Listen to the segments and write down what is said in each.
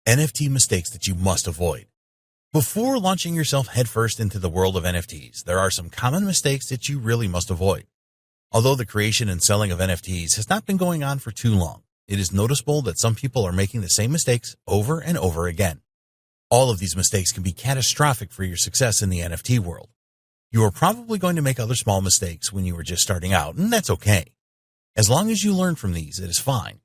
NFT mistakes that you must avoid. Before launching yourself headfirst into the world of NFTs, there are some common mistakes that you really must avoid. Although the creation and selling of NFTs has not been going on for too long, it is noticeable that some people are making the same mistakes over and over again. All of these mistakes can be catastrophic for your success in the NFT world. You are probably going to make other small mistakes when you are just starting out, and that's okay. As long as you learn from these, it is fine.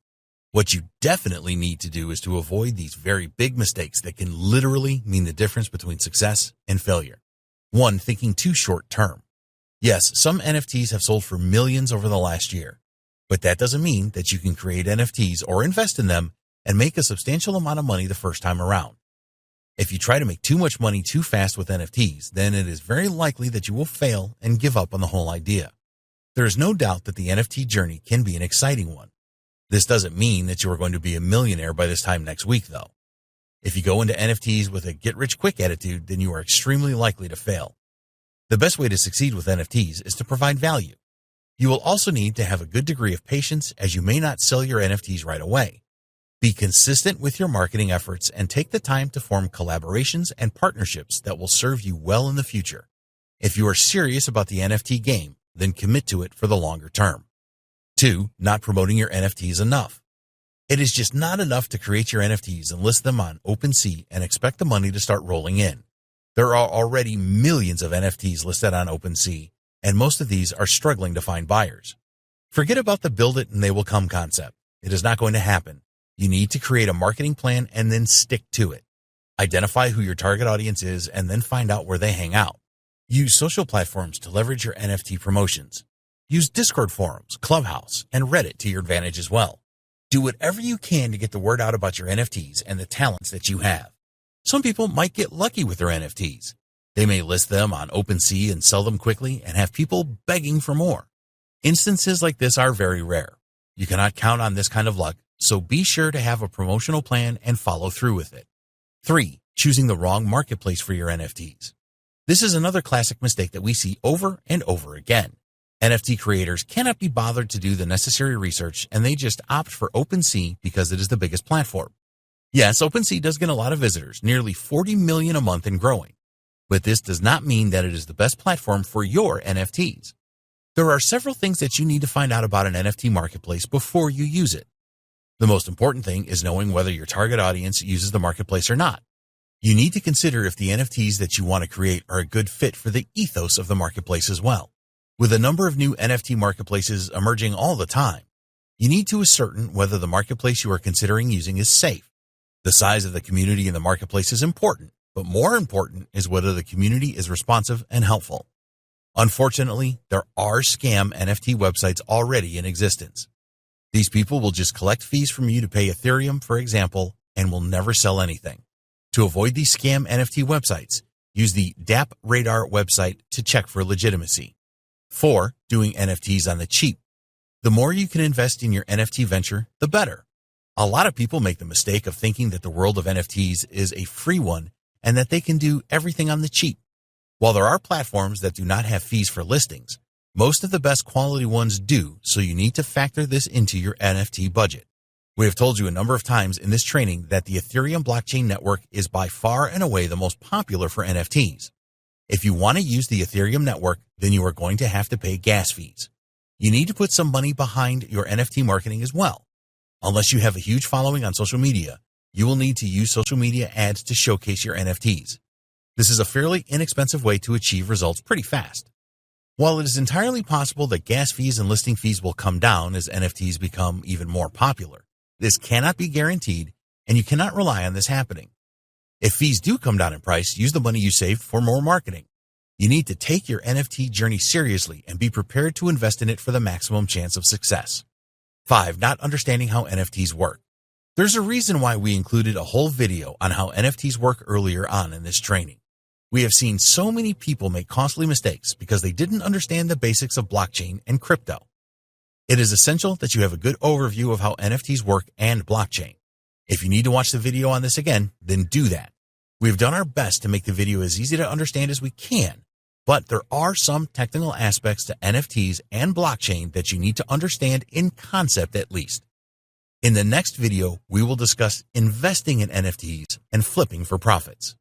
What you definitely need to do is to avoid these very big mistakes that can literally mean the difference between success and failure. 1. Thinking too short term. Yes, some NFTs have sold for millions over the last year, but that doesn't mean that you can create NFTs or invest in them and make a substantial amount of money the first time around. If you try to make too much money too fast with NFTs, then it is very likely that you will fail and give up on the whole idea. There is no doubt that the NFT journey can be an exciting one. This doesn't mean that you are going to be a millionaire by this time next week, though. If you go into NFTs with a get-rich-quick attitude, then you are extremely likely to fail. The best way to succeed with NFTs is to provide value. You will also need to have a good degree of patience, as you may not sell your NFTs right away. Be consistent with your marketing efforts and take the time to form collaborations and partnerships that will serve you well in the future. If you are serious about the NFT game, then commit to it for the longer term. 2. Not promoting your NFTs enough. It is just not enough to create your NFTs and list them on OpenSea and expect the money to start rolling in. There are already millions of NFTs listed on OpenSea, and most of these are struggling to find buyers. Forget about the build it and they will come concept. It is not going to happen. You need to create a marketing plan and then stick to it. Identify who your target audience is and then find out where they hang out. Use social platforms to leverage your NFT promotions. Use Discord forums, Clubhouse, and Reddit to your advantage as well. Do whatever you can to get the word out about your NFTs and the talents that you have. Some people might get lucky with their NFTs. They may list them on OpenSea and sell them quickly and have people begging for more. Instances like this are very rare. You cannot count on this kind of luck, so be sure to have a promotional plan and follow through with it. 3. Choosing the wrong marketplace for your NFTs. This is another classic mistake that we see over and over again. NFT creators cannot be bothered to do the necessary research, and they just opt for OpenSea because it is the biggest platform. Yes, OpenSea does get a lot of visitors, nearly 40 million a month and growing. But this does not mean that it is the best platform for your NFTs. There are several things that you need to find out about an NFT marketplace before you use it. The most important thing is knowing whether your target audience uses the marketplace or not. You need to consider if the NFTs that you want to create are a good fit for the ethos of the marketplace as well. With a number of new NFT marketplaces emerging all the time, you need to ascertain whether the marketplace you are considering using is safe. The size of the community in the marketplace is important, but more important is whether the community is responsive and helpful. Unfortunately, there are scam NFT websites already in existence. These people will just collect fees from you to pay Ethereum, for example, and will never sell anything. To avoid these scam NFT websites, use the DApp Radar website to check for legitimacy. 4. Doing NFTs on the cheap. The more you can invest in your NFT venture, the better. A lot of people make the mistake of thinking that the world of NFTs is a free one and that they can do everything on the cheap. While there are platforms that do not have fees for listings, most of the best quality ones do, so you need to factor this into your NFT budget. We have told you a number of times in this training that the Ethereum blockchain network is by far and away the most popular for NFTs. If you want to use the Ethereum network, then you are going to have to pay gas fees. You need to put some money behind your NFT marketing as well. Unless you have a huge following on social media, you will need to use social media ads to showcase your NFTs. This is a fairly inexpensive way to achieve results pretty fast. While it is entirely possible that gas fees and listing fees will come down as NFTs become even more popular, this cannot be guaranteed, and you cannot rely on this happening. If fees do come down in price, use the money you saved for more marketing. You need to take your NFT journey seriously and be prepared to invest in it for the maximum chance of success. 5. Not understanding how NFTs work. There's a reason why we included a whole video on how NFTs work earlier on in this training. We have seen so many people make costly mistakes because they didn't understand the basics of blockchain and crypto. It is essential that you have a good overview of how NFTs work and blockchain. If you need to watch the video on this again, then do that. We've done our best to make the video as easy to understand as we can, but there are some technical aspects to NFTs and blockchain that you need to understand in concept at least. In the next video, we will discuss investing in NFTs and flipping for profits.